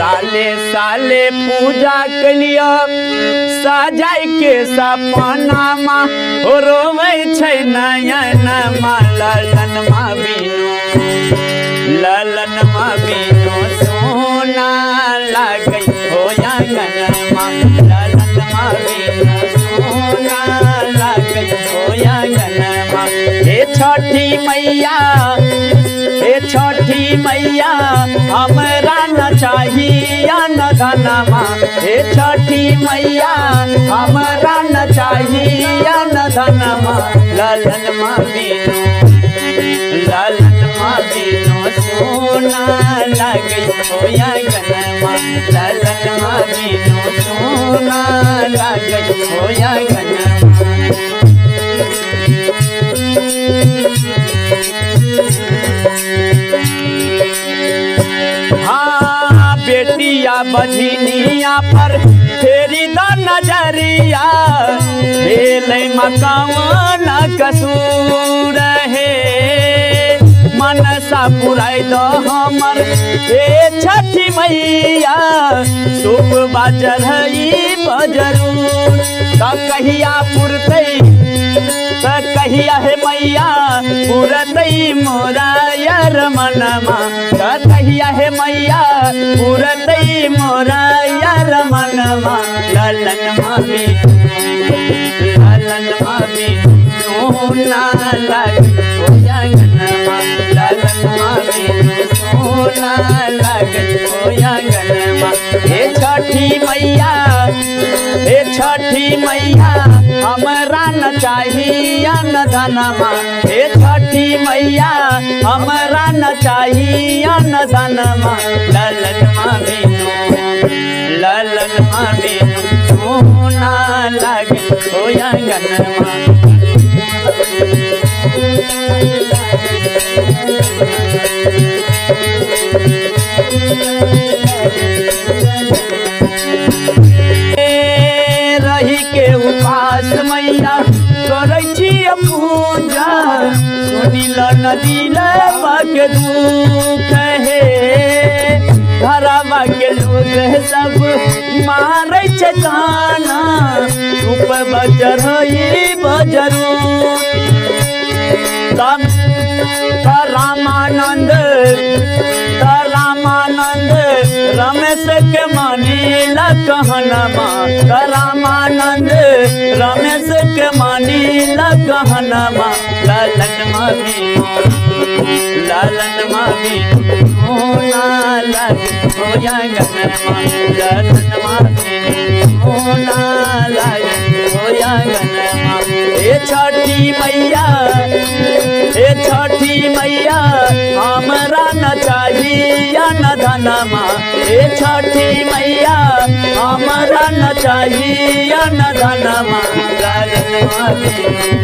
साले साले पूजा कलिया सजाय के सपनामा रोवे छै नयनमा ललनमा बिनु सोना लागै हो आंगनमा ललनमा बिनु सोना लागै हो आंगनमा। हे छठी मैया हमरा न चाहिए न धनमा। हे छठी मैया हमरा न चाहिए न धनमा ललनमा बिनु सोना लागै हो आंगनमा ललनमा बिनु सोना लागै हो आंगनमा। हाँ बेटिया बझनिया पर फेरी द नजरिया भेलै मकान कसूर हे मनसा पुराय दो हमर हे छठी मैया शुभ बाजर बजरूर कहिया पुरतै कहिया हे मैया पुरतै मोरा यार मनमा कहिया हे मैया पुरतै मोरा यार मनमा ललनमा बिनु सोना लागै हो आंगनमा ललनमा बिनु सोना लागै हो आंगनमा। हे छठी मैया हमरा न चाहिए न धनमा। हे छठी मैया हमरा न चाहिए न धनमा ललनमा बिनु सोना लागै हो आंगनमा। रही के उपास मैया करै छियै पूजा सुनिल नदिल के दुख हे घरवा के लोग सब मारै छै ताना धूप बजर रामानंद रमेश के मानिल कहनमा रामानंद रमेश के मानिल कहनमा ललनमा बिनु सोना लागै हो आंगनमा ललनमा बिनु सोना लागै हो आंगनमा। हे छठी मैया हमरा न चाहिए न धनमा। हे छठी मैया हमरा न चाहिए न धनमा ललनमा बिनु